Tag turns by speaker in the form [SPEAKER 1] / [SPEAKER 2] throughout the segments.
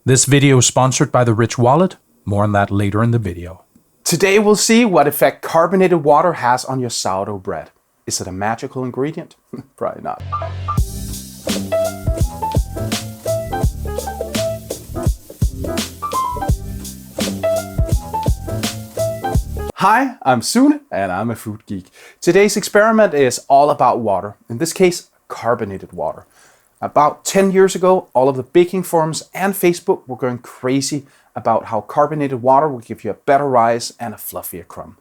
[SPEAKER 1] This video is sponsored by the Rich Wallet. More on that later in the video.
[SPEAKER 2] Today we'll see what effect carbonated water has on your sourdough bread. Is it a magical ingredient? Probably not. Hi, I'm Sune and I'm a food geek. Today's experiment is all about water, in this case carbonated water. About 10 years ago, all of the baking forums and Facebook were going crazy about how carbonated water will give you a better rise and a fluffier crumb.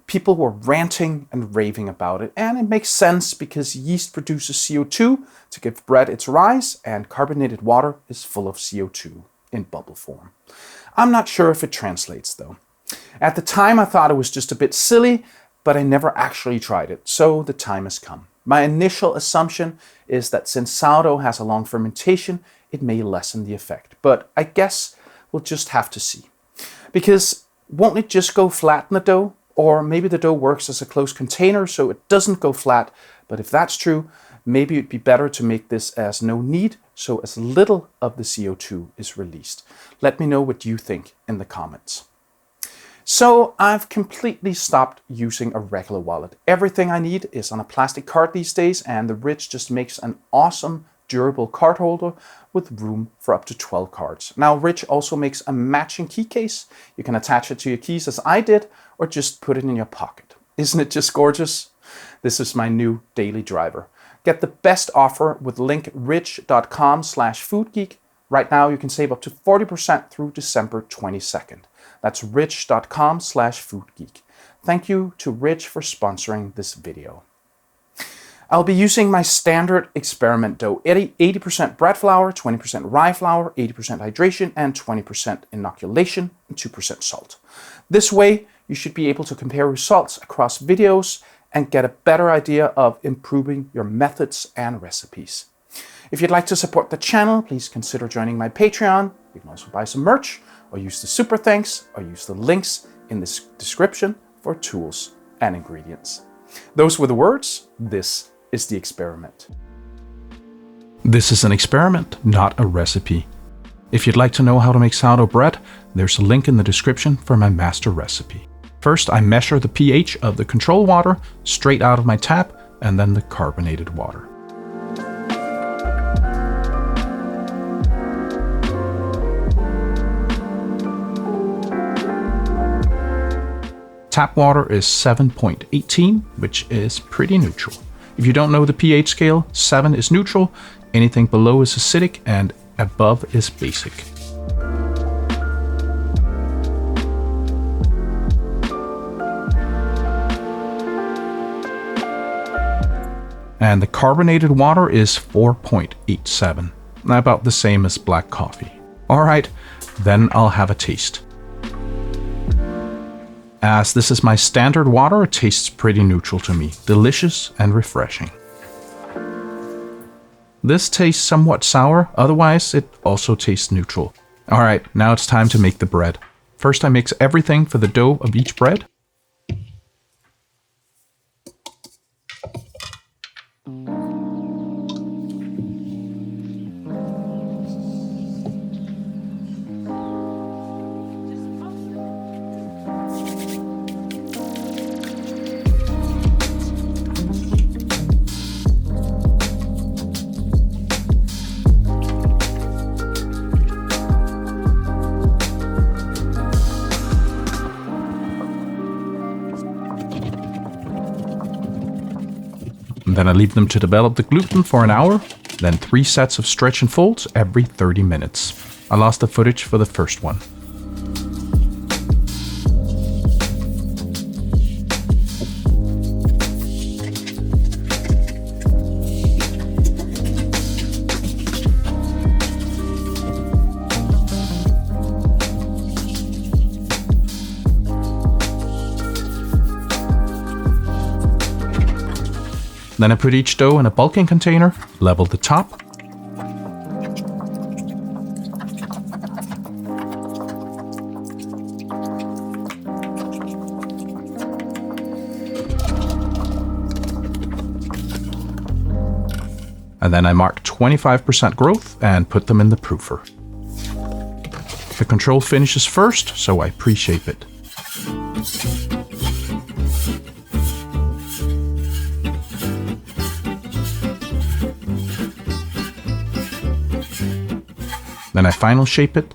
[SPEAKER 2] People were ranting and raving about it, and it makes sense because yeast produces CO2 to give bread its rise, and carbonated water is full of CO2 in bubble form. I'm not sure if it translates though. At the time I thought it was just a bit silly, but I never actually tried it, so the time has come. My initial assumption is that since sourdough has a long fermentation, it may lessen the effect, but I guess we'll just have to see. Because won't it just go flat in the dough? Or maybe the dough works as a closed container so it doesn't go flat, but if that's true, maybe it'd be better to make this as no knead, so as little of the CO2 is released. Let me know what you think in the comments. So I've completely stopped using a regular wallet. Everything I need is on a plastic card these days, and the Rich just makes an awesome durable card holder with room for up to 12 cards. Now Rich also makes a matching key case. You can attach it to your keys as I did, or just put it in your pocket. Isn't it just gorgeous? This is my new daily driver. Get the best offer with link rich.com/foodgeek. Right now you can save up to 40% through December 22nd. That's rich.com/foodgeek. Thank you to Rich for sponsoring this video. I'll be using my standard experiment dough, 80% bread flour, 20% rye flour, 80% hydration, and 20% inoculation, and 2% salt. This way, you should be able to compare results across videos and get a better idea of improving your methods and recipes. If you'd like to support the channel, please consider joining my Patreon. You can also buy some merch, or use the super thanks, or use the links in the description for tools and ingredients. Those were the words. This is the experiment.
[SPEAKER 1] This is an experiment, not a recipe. If you'd like to know how to make sourdough bread, there's a link in the description for my master recipe. First, I measure the pH of the control water straight out of my tap, and then the carbonated water. Tap water is 7.18, which is pretty neutral. If you don't know the pH scale, 7 is neutral, anything below is acidic, and above is basic. And the carbonated water is 4.87, about the same as black coffee. Alright, then I'll have a taste. As this is my standard water, it tastes pretty neutral to me, delicious and refreshing. This tastes somewhat sour, otherwise it also tastes neutral. Alright, now it's time to make the bread. First I mix everything for the dough of each bread. Then I leave them to develop the gluten for an hour, then 3 sets of stretch and folds every 30 minutes. I lost the footage for the first one. Then I put each dough in a bulking container, level the top, and then I mark 25% growth and put them in the proofer. The control finishes first, so I pre-shape it. Then I final shape it.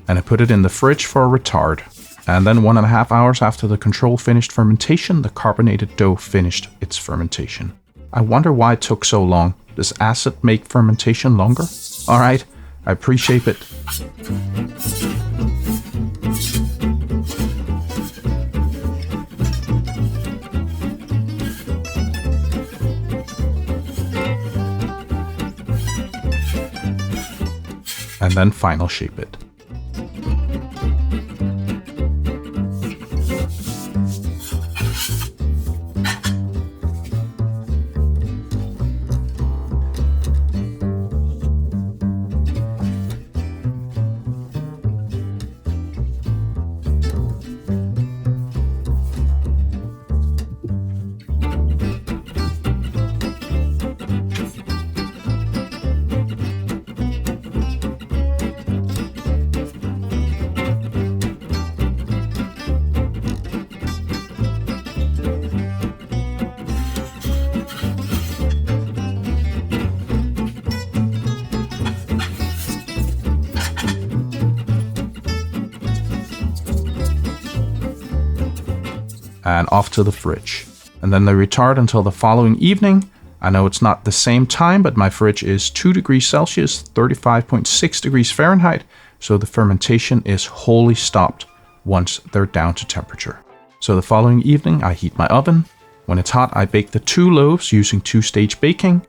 [SPEAKER 1] And I put it in the fridge for a retard. And then 1.5 hours after the control finished fermentation, the carbonated dough finished its fermentation. I wonder why it took so long. Does acid make fermentation longer? Alright, I pre-shape it. And then final shape it. And off to the fridge. And then they retard until the following evening. I know it's not the same time, but my fridge is 2 degrees Celsius, 35.6 degrees Fahrenheit, so the fermentation is wholly stopped once they're down to temperature. So the following evening, I heat my oven. When it's hot, I bake the 2 loaves using 2-stage baking.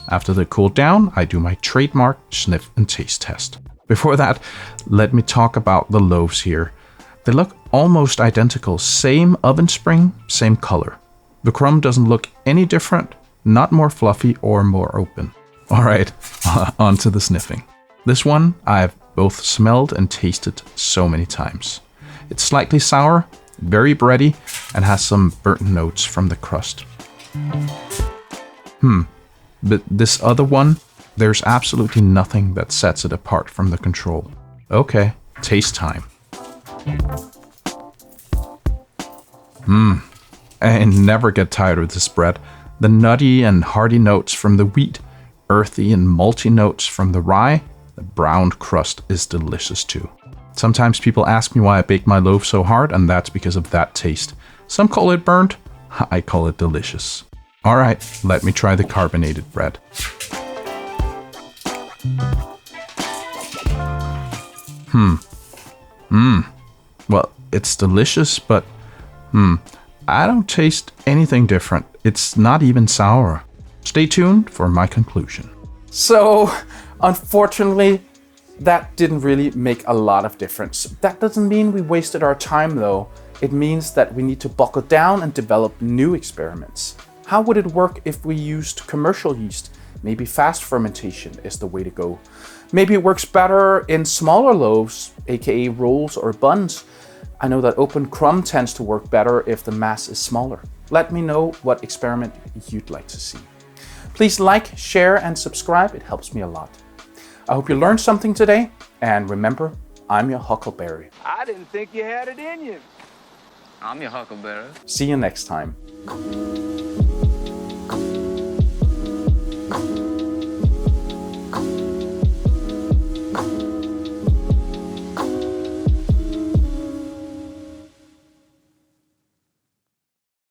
[SPEAKER 1] After they cool down, I do my trademark sniff and taste test. Before that, let me talk about the loaves here. They look almost identical, same oven spring, same color. The crumb doesn't look any different, not more fluffy or more open. Alright, on to the sniffing. This one I've both smelled and tasted so many times. It's slightly sour, very bready, and has some burnt notes from the crust. But this other one, there's absolutely nothing that sets it apart from the control. Okay, taste time. I never get tired of this bread. The nutty and hearty notes from the wheat, earthy and malty notes from the rye, the browned crust is delicious too. Sometimes people ask me why I bake my loaf so hard, and that's because of that taste. Some call it burnt, I call it delicious. Alright, let me try the carbonated bread. Well, it's delicious, but I don't taste anything different. It's not even sour. Stay tuned for my conclusion.
[SPEAKER 2] So, unfortunately, that didn't really make a lot of difference. That doesn't mean we wasted our time though. It means that we need to buckle down and develop new experiments. How would it work if we used commercial yeast? Maybe fast fermentation is the way to go. Maybe it works better in smaller loaves, aka rolls or buns. I know that open crumb tends to work better if the mass is smaller. Let me know what experiment you'd like to see. Please like, share, and subscribe. It helps me a lot. I hope you learned something today, and remember, I'm your huckleberry.
[SPEAKER 3] I didn't think you had it in you.
[SPEAKER 4] I'm your huckleberry.
[SPEAKER 2] See you next time.